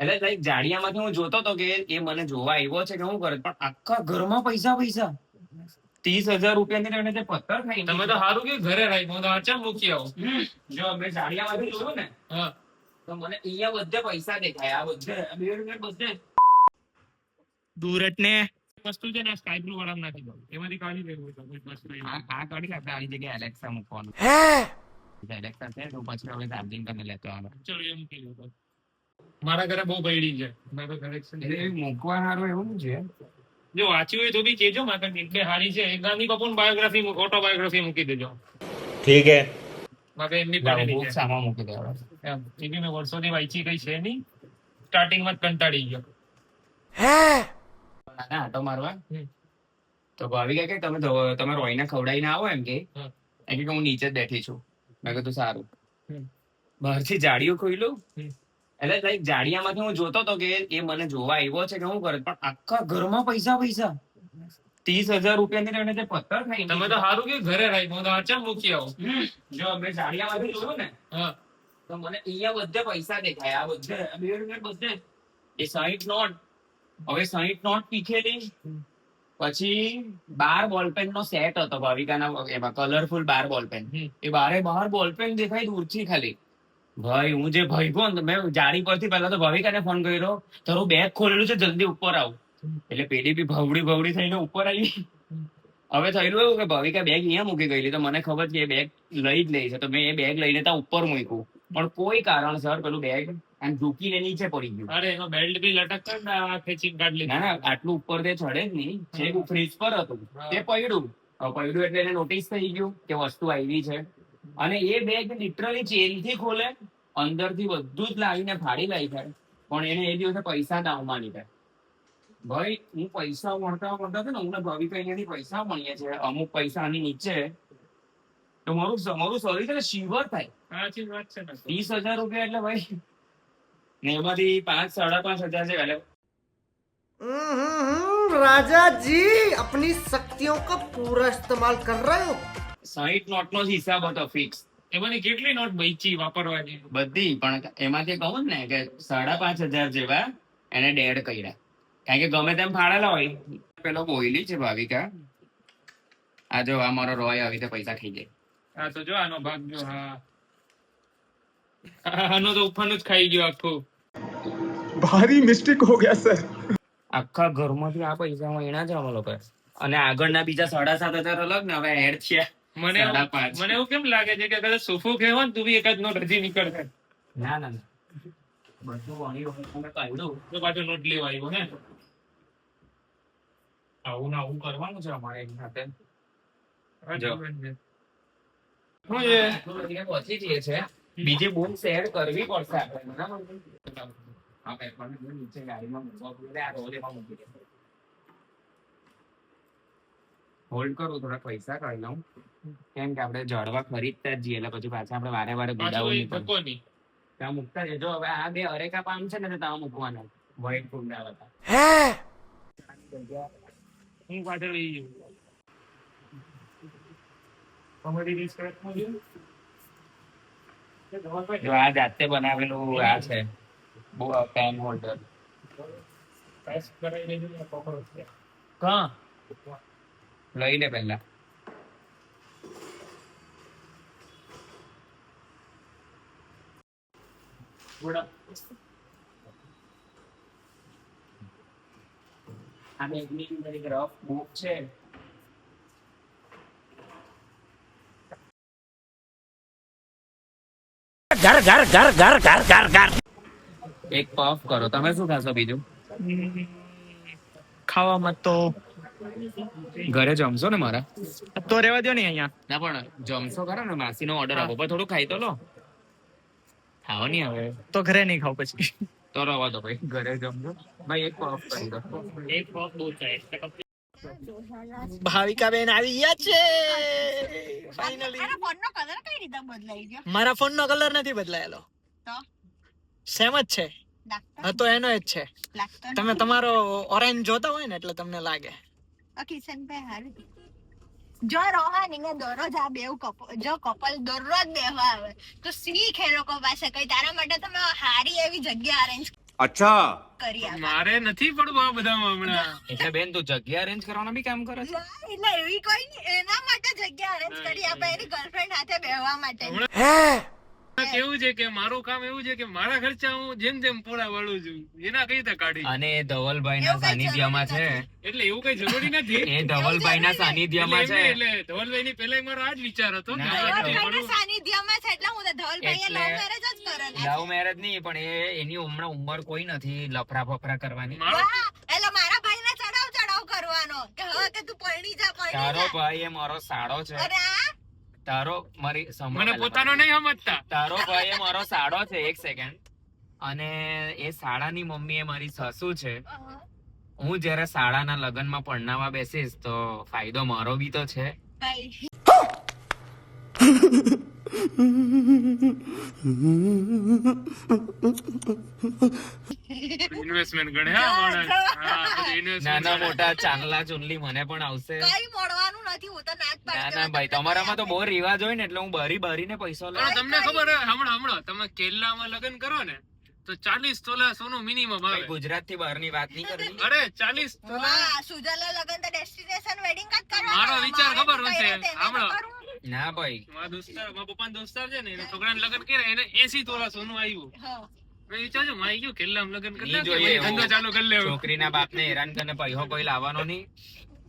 એટલે લાઈક જાડિયામાંથી હું જોતો હતો કે એ મને જોવા આવ્યો છે કે હું કરે, પણ આખા ઘરમાં પૈસા પૈસા 30,000 રૂપિયાની એને તે પથ્થર ખાઈ તમે તો સારું કે ઘરે રાખ્યું તો અચામ મૂકી આવો. જો અમે જાડિયામાંથી જોયું ને હા તો મને અહીંયા બધે પૈસા દેખાય. આ બધે બધે દૂરટ ને વસ્તુ છે ને સ્કાય બ્લુ વાળા નાખી દો, એમાંથી કાઢી લેવું તો કોઈ વસ્તુ આ કાઢી નાખતા આની જગ્યાએ એલેક્સા મૂકવાનું. એલેક્સા છે તો પછી હવે ચાર્જિંગ કરીને લેતો આવે. ચલો એ મૂકી દો. મારા ઘરે બહુ પડી છે, મેં તો ઘરે મૂકવા સારું એવું છે. જો વાંચ્યું હોય તો બી કેજો, મારા એટલે હારી છે. ગાંધી કપૂર બાયોગ્રાફી ઓટોબાયોગ્રાફી મૂકી દેજો. ઠીક હે. મારે એમની પડેલી છે સામા મૂકી દેવા. એમ એ બી મેં વર્ષોથી વાંચી કઈ છે નહીં, સ્ટાર્ટિંગમાં જ કંટાળી ગયો. ના આટો મારવા તો ભાવિકા કે તમે રોઈને ખવડાવીને આવો એમ કે હું નીચે જ બેઠી છું. મેં કીધું સારું. બહારથી જાડિયું ખોલ્યું એટલે લાઈક જાડિયામાંથી હું જોતો હતો કે એ મને જોવા આવ્યો છે કે હું કરે, પણ આખા ઘરમાં પૈસા પૈસા 30,000 રૂપિયાની એને તે પથ્થર ખાઈ. તમે તો સારું કે ઘરે રાખ્યું તો અચામ મૂકી આવો. જો અમે જાડિયામાંથી જોયું ને હા તો મને અહીંયા બધે પૈસા દેખાય. આ બધે બધે એ 60 નોટ. હવે 60 નોટ પીખેલી. પછી 12 બોલપેન નો સેટ હતો ભાવિકાના એમાં, કલરફુલ 12 બોલપેન. એ 12 બોલપેન દેખાય દૂરથી ખાલી. ભાઈ હું જે ભાઈ મેં જાડી પરથી પહેલા તો ભાવિકાને ફોન કર્યો, તારું બેગ ખોલેલું છે જલ્દી ઉપર આવ. એટલે પેલી બી ભવડી થઈને ઉપર આવી. હવે થયેલું એવું કે ભાવિકા બેગ અહીંયા મૂકી ગયેલી, તો મને ખબર છે એ બેગ લઈ જ લે છે, તો મેં એ બેગ લઈને ત્યાં ઉપર મૂક્યું. પણ કોઈ કારણસર પેલું બેગ આમ ઝૂકીને નીચે પડી ગયું. અરે એનો બેલ્ટ બી લટક કર ને આ ખેંચી કાઢ લીધું. ના આટલું ઉપર તે ચડે જ નહીં, છેક ફ્રીજ પર હતું તે પડ્યું. એટલે એને નોટિસ થઈ ગયું કે વસ્તુ આવી છે. અને એ બેગ લિટરલી ચેનથી ખોલે, અંદરથી બધું જ લાવીને ફાડી લાવી થાય. પણ એને એ દિવસે પૈસા દાવમાં લીધા. ભાઈ હું પૈસા મળતા છે ને, હું ભાવિકા અહીંયાથી પૈસા મળીએ છે, અમુક પૈસા આની નીચે, તો મારું શરીર છે ને શિવર થાય. સાચી વાત છે ને. 30,000 રૂપિયા એટલે ભાઈ, ને એમાંથી 5-5.5 હજાર છે. राजा जी अपनी शक्तियों का पूरा इस्तेमाल कर रहे हो. 60 નોટ નો જ હિસાબ હતો ફિક્સ. એમાંની કેટલી નોટ બચી વાપરવાની? બધી, પણ એમાંથી કહું ને કે 5.5 હજાર જેવા એને ડેડ કર્યા. કારણ કે ગમે તેમ ફાળેલા હોય. પેલો બોયલી છે ભાવિકા, આ જો આ મારો રોય આવી રીતે પૈસા ખાઈ જાય. હા તો જો આનો ભાગ જો. હા આનો તો ઉપરનું જ ખાઈ ગયો આખું. भारी मिस्टेक हो गया सर. આખા ઘરમાંથી આ પૈસા મળ્યા છે અમે લોકો. અને આગળના બીજા 7,500 અલગ ને હવે એડ થયા. મને એવું કેમ લાગે છે કે કદાચ સોફો કહેવા ને તું બી એકાદ નોટ હજી નીકળશે. ના બધું વણી અમે કાઢ્યું તો પાછો નોટ લેવા આવ્યો ને. આવું ને આવું કરવાનું છે અમારે એની સાથે. પહોંચી જઈએ છે. બીજી બૂમ શેર કરવી પડશે આપણે, બરાબર? આ પેપરને નીચે ગાડીમાં મૂકવા પડે, આ રોલેમાં મૂકી દે. હોલ્ડ કરું, થોડા પૈસા કાઢી લઉં, કેમ કે આપણે જળવા ખરીદતા જ જઈએ એટલે પછી પાછા આપણે વારે ગુડાવું ત્યાં મૂકતા જજો. હવે આ 2 અરેકા પામ છે ને ત્યાં મૂકવાના વ્હાઈટ કુંડા હતા. હું પાછળ લઈ જઉં. જો આ જાતે બનાવેલું આ છે પેન હોલ્ડર. કા લઈ લે પહેલા. આ બેગની અંદર એક રફ બુક છે. घर घर घर घर घर घर घर. એક પફ કરો. તમે શું ખાશો બીજું? ખાવામાં તો ઘરે જમશો ને મારા? તો રેવા દો ને અહીંયા. ના પણ જમશો ખરા ને? માસીનો ઓર્ડર આપો, પણ થોડું ખાઈ તો લો. ખાઓ નહીં હવે તો ઘરે નહીં ખાવ પછી. તો રવા દો ભાઈ, ઘરે જમજો. ભાઈ એક પફ કરી દો. એક પફ બહુ થાય. ભાવિકા બેન આવી ગયા છે ફાઇનલી. મારા ફોન નો કલર નથી બદલાયેલો, સેમ જ છે. તો એનો જ છે. તમે તમારો ઓરેન્જ જોતા હોય ને એટલે તમને લાગે. જો રોહાની ને દરરોજ આ બેવ જો કપલ દરરોજ બેહવા આવે તો શીખ એ લોકો પાસે કઈ તારા માટે તમે હારી એવી જગ્યા અરેન્જ. अच्छा કરી આપે. મારે નથી પડવું આ બધામાં હમણાં. એટલે બેન તું જગ્યા અરેન્જ કરવાનું બી કામ કરે છે? ના, એટલે એવી કોઈ નહીં. એના માટે જગ્યા અરેન્જ કરી આપે એની ગર્લફ્રેન્ડ સાથે બેહવા માટે. કેવું છે કે મારું કામ એવું છે કે મારા ખર્ચા હું જેમ જેમ પૂરા વાળું છું એના કઈ રીતે કાઢી. અને એ ધવલભાઈ ના એવું કઈ સાનિધ્યમાં છે. એટલે એવું કઈ જરૂરી નથી. એ ધવલભાઈ ના સાનિધ્યમાં છે. એટલે ધવલભાઈ ની પેલા મારો આ જ વિચાર હતો કે ના, મારા ખર્ચે ધવલભાઈના પડવું. સાનિધ્યમાં છે એટલે હું તો ધવલભાઈએ એટલે love marriage જ કરેલા લવ મેરેજ નહીં પણ એની હમણાં ઉંમર કોઈ નથી લફરા ફફરા કરવાની. છે. મારો વાહ, એટલે મારા ભાઈને ચડાવ કરવાનો કે હવે કે તું પરણી જા તારો ભાઈ એ મારો સાડો છે. અરે આ તારો મારી મને સંભાળ પોતાનો નહીં સમજતા. તારો ભાઈ એ મારો સાડો છે. એક સેકન્ડ. અને એ સાડાની મમ્મી એ મારી સાસુ છે. હું જયારે સાડાના લગ્નમાં પરણાવા બેસીશ તો ફાયદો મારો બી તો છે. ભાઈ ઇન્વેસ્ટમેન્ટ ગણે હા માણસ. હા, બધું investment નાના ગણે. મોટા ચાંદલા ચુંદલી મને પણ આવશે. કઈ મોડવાનું નથી હું તો ના જ ના પાડતી ના હોય. ભાઈ તમારામાં તો બહુ રિવાજ હોય ને એટલે હું બારી બારીને પૈસા લઉં. પણ તમને ખબર હે, હમણાં તમે કેરલામાં લગ્ન કરો ને તો 40 તોલા સોનું મિનિમમ આવે. ભાઈ ગુજરાત થી બહાર ની વાત નહીં કરવી. અરે 40 તોલા. વાહ, સુજલના લગન તો ડેસ્ટિનેશન વેડિંગ જ કરવાના. મારો વિચાર ખબર મારે હશે, તો તેને સાંભળો. તો કરવું. ના ભાઈ મારા દોસ્તાર, મારા પપ્પાના દોસ્તાર છે ને, એના છોકરાને લગ્ન કર્યા, એને 80 તોલા સોનું આવ્યું. હા. મેં વિચાર્યું, માઈ ગયું કેરલામાં લગ્ન કરી નહીં નાખીએ, જોઈએ પછી ધંધો ચાલુ કરી લેવો. છોકરીના બાપને હેરાન કરીને પૈસો કોઈ લાવવાનો નહીં.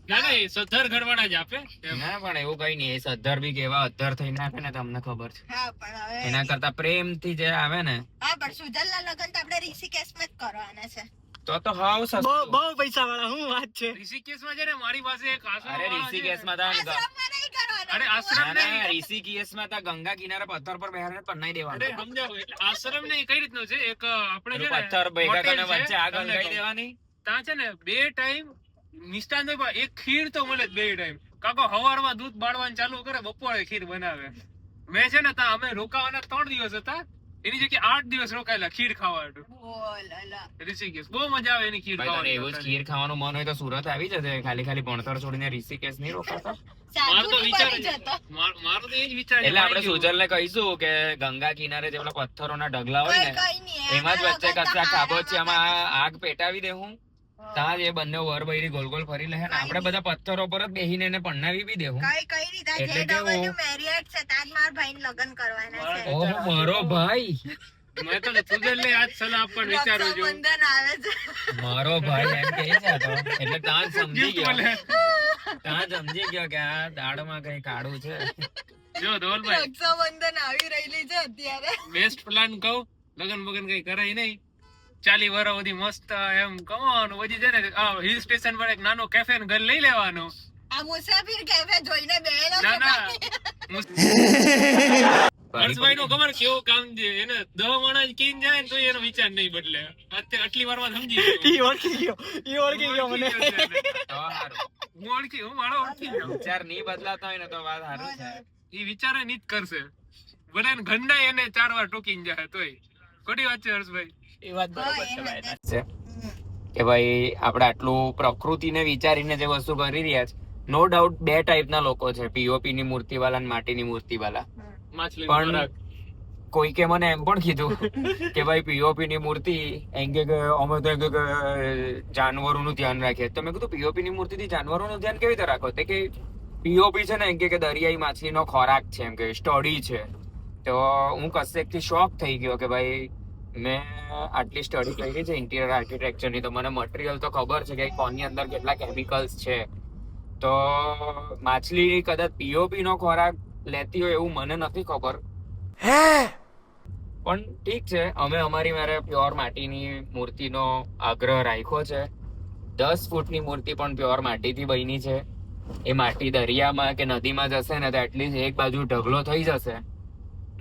ના ના, એ સદ્ધર ઘરવાળા જ આપે એમ. ના પણ એવું કઈ નહીં. એ સદ્ધર બી કેવા અદ્ધર થઈને આપે ને તમને ખબર છે. હા, પણ હવે એના કરતા પ્રેમ થી જે આવે ને હા, પણ સુજલના લગન તો આપણે ઋષિકેશમાં જ કરવાના છે. તો હાવ બહુ સસ્તું. બહુ પૈસા વાળા શું વાત છે. ઋષિકેશમાં છે ને, મારી પાસે એક આશ્રમ અરે વાળો છે. ઋષિકેશમાં તો આશ્રમમાં નહીં કરવાના. અરે આશ્રમ ના ના નહીં. ઋષિકેશમાં તો ગંગા કિનારે પથ્થર પર બેહાડીને પરણાઈ અરે દેવાનું. સમજાવો, એટલે આશ્રમ નહીં, કઈ રીતનું છે, એક આપણે છે ને, પથ્થર ભેગા hotel કરીને છે, વચ્ચે આગ તમને હલગાઈ કહું. દેવાની. ત્યાં છે ને 2 ટાઈમ મિષ્ટાન હોય, પણ એક ખીર તો મળે જ 2 ટાઈમ. કાકો હવારમાં દૂધ બાળવાનું ચાલુ કરે, બપોરે ખીર બનાવે. મેં છે ને ત્યાં અમે રોકાવાના 3 દિવસ હતા, એની જગ્યાએ 8 દિવસ રોકાયેલા ખીર ખાવા હાટુ. બોલ, અલા. ઋષિકેશ બહુ મજા આવે એની ખીર ભાઈ તને ખાવાની. એવું જ ખીર ખાવાનું મન હોય તો સુરત આવી જશે. ખાલી ખાલી ભણતર છોડીને ઋષિકેશ નહીં રોકાતા. મારો તો સાધુ વિચાર બની જ- જતો. મારો તો એ જ વિચાર છે, એટલે આપણે મારી સુજલ ને કહીશું કે ગંગા કિનારે જે પેલા પથ્થરોના ઢગલા હોય ને કઈ નહીં, એમાં જ વચ્ચે એના કચ્ચા લગન તો ખાબોચિયામાં આગ પેટાવી દેવું. ત્યાં જ એ બંને વર બૈરી ગોલ ગોલ ફરી લે ને આપણે બધા પથ્થરો પર જ બેહીને એને પરણાવી બી દેવું. કઈ રીતે એટલે JW કેવું? Marriott છે ત્યાં જ મારા ભાઈને લગન કરવાના છે. ઓહો મારો ભાઈ, મેં તો સુજલને આ જ સલાહ આપવાનું વિચારું છું. રક્ષાબંધન આવે છે. મારો ભાઈ એમ કહે છે તો એટલે ત્યાં જ સમજી Gift ગયો. મળે. ત્યાં જ સમજી ગયો કે આ દાડમાં કઈ કાળું છે. જો ધવલભાઈ, રક્ષાબંધન આવી રહેલી છે અત્યારે. બેસ્ટ પ્લાન કહું, લગન બગન કઈ કરાય નહીં, 40 વર્ષ સુધી મસ્ત એમ કમાવાનું. પછી છે ને હિલ સ્ટેશન પર એક નાનો કેફે ઘર લઈ લેવાનો. આ મુસાફિર કેફે જોઈને બેહેલો ના છે ના, બાકી. હર્ષભાઈ નું ખબર કેવું કામ છે, એને 10 માણસ કીન જાય ને તો એનો વિચાર નહીં બદલે. અત્યારે આટલી વારમાં સમજી ગયો. ઈ ઓળખી ગયો મને. તો હારું. હું મારો ઓળખી ગયો. વિચાર નહીં બદલાતા હોય ને તો વાત સારું છે. ઈ વિચારે નહીં જ કરશે. બધાને ઘંટાય એને 4 વાર ટોકીને જાય તોય. ખોટી વાત છે હર્ષભાઈ. એ વાત બરોબર છે હા, ભાઈ. એમ છે કે ભાઈ આપણે આટલું પ્રકૃતિને વિચારીને જે વસ્તુ કરી રહ્યા છે, નો ડાઉટ 2 ટાઈપના લોકો છે, પીઓપી ની મૂર્તિ વાળા અને માટીની મૂર્તિ વાળા. માછલી પણ કોઈકે મને એમ પણ કીધું કે ભાઈ પીઓપી ની મૂર્તિ એમ કે અમે તો એમ કે જાનવરોનું ધ્યાન રાખીએ. તો મેં કીધું પીઓપી ની મૂર્તિ થી જાનવરોનું ધ્યાન કેવી રીતે રાખો? તે કે પીઓપી છે ને એમ કે દરિયાઈ માછલીનો ખોરાક છે, એમ કે સ્ટડી છે. તો હું કશેકથી શોક થઈ ગયો કે ભાઈ મેં આટલી સ્ટડી કરી છે ઇન્ટિરિયર આર્કિટેક્ચરની, તો મને મટીરિયલ તો ખબર છે કે કોની અંદર કેટલા કેમિકલ્સ છે. તો માછલી કદાચ પીઓપી નો ખોરાક લેતી હોય એવું મને નથી ખબર. પણ ઠીક છે, અમે અમારી મારે પ્યોર માટીની મૂર્તિનો આગ્રહ રાખ્યો છે. 10 ફૂટની મૂર્તિ પણ પ્યોર માટીથી બની છે. એ માટી દરિયામાં કે નદીમાં જશે ને તો એટલીસ્ટ એક બાજુ ઢગલો થઈ જશે,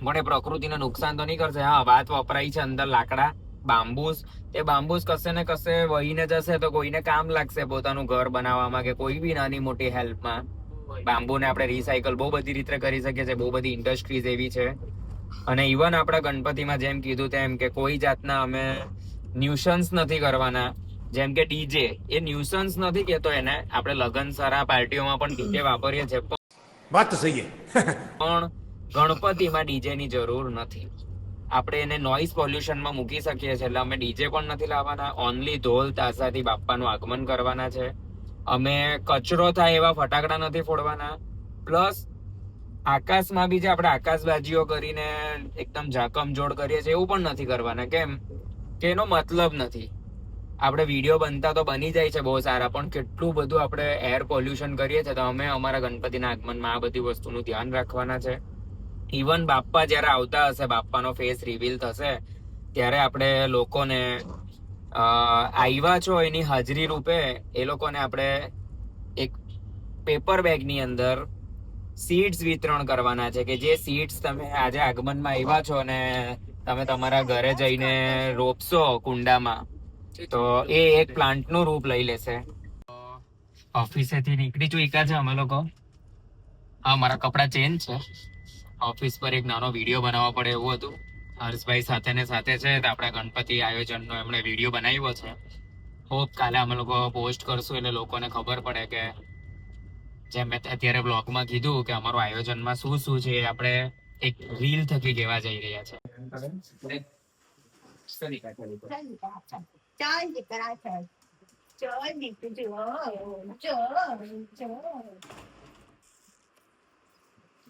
પણ એ પ્રકૃતિને નુકસાન તો નહીં કરશે. હા, વાત વપરાય છે અંદર લાકડા, બાંબુસ. એ બાંબુસ કશે ને કશે વહીને જશે તો કોઈને કામ લાગશે પોતાનું ઘર બનાવવામાં કે કોઈ બી નાની મોટી હેલ્પમાં. બાંબુને આપણે રિસાયકલ બહુ બધી રીતે કરી શકીએ છીએ. બહુ બધી ઇન્ડસ્ટ્રીઝ એવી છે. અને ઇવન આપણા ગણપતિમાં જેમ કીધું તેમ કે કોઈ જાતના અમે ન્યુસન્સ નથી કરવાના. જેમ કે ડીજે, એ ન્યુસન્સ નથી કેતો એને. આપણે લગન સરા પાર્ટીઓમાં પણ ડીજે વાપરીએ છીએ, बात तो सही है પણ ગણપતિમાં ડીજે ની જરૂર નથી. આપણે એને નોઇઝ પોલ્યુશનમાં મૂકી શકીએ છીએ. એટલે અમે ડીજે પણ નથી લાવવાના. ઓનલી ઢોલ તાશાથી બાપ્પાનું આગમન કરવાના છે. અમે કચરો થાય એવા ફટાકડા નથી ફોડવાના. પ્લસ આકાશમાં બી જે આપણે આકાશબાજીઓ કરીને એકદમ ઝાકમઝોડ કરીએ છીએ એવું પણ નથી કરવાના. કેમ કે એનો મતલબ નથી. આપણે વિડીયો બનતા તો બની જાય છે બહુ સારા, પણ કેટલું બધું આપણે એર પોલ્યુશન કરીએ છીએ. તો અમે અમારા ગણપતિના આગમનમાં આ બધી વસ્તુનું ધ્યાન રાખવાના છે. ઇવન બાપ્પા જ્યારે આવતા હશે, બાપ્પાનો ફેસ રિવીલ થશે, ત્યારે આપણે લોકોને આવ્યા છો એની હાજરી રૂપે એ લોકોને આપણે એક પેપર બેગની અંદર સીડ્સ વિતરણ કરવાના છે. કે જે સીડ્સ તમે આજે આગમનમાં આવ્યા છો ને તમે તમારા ઘરે જઈને રોપશો કુંડામાં, તો એ એક પ્લાન્ટનું રૂપ લઈ લેશે. ઓફિસેથી નીકળી ચૂક્યા છે અમે લોકો. હા, મારા કપડાં ચેન્જ છે. ઓફિસ પર એક નાનો વિડીયો બનાવવા પડે એવું હતું. હર્ષભાઈ સાથે ને સાથે છે, તો આપણા ગણપતિ આયોજનનો એમણે વિડીયો બનાવ્યો છે. હોપ કાલે અમે લોકો પોસ્ટ કરશું એટલે લોકોને ખબર પડે કે જેમ મેં અત્યારે બ્લોગમાં કીધું કે અમારું આયોજનમાં શું શું છે એ આપણે એક રીલ થકી કહેવા જઈ રહ્યા છે. ચાલ દીકરા ચાલ. ચાલ દીકરી, ચાલ.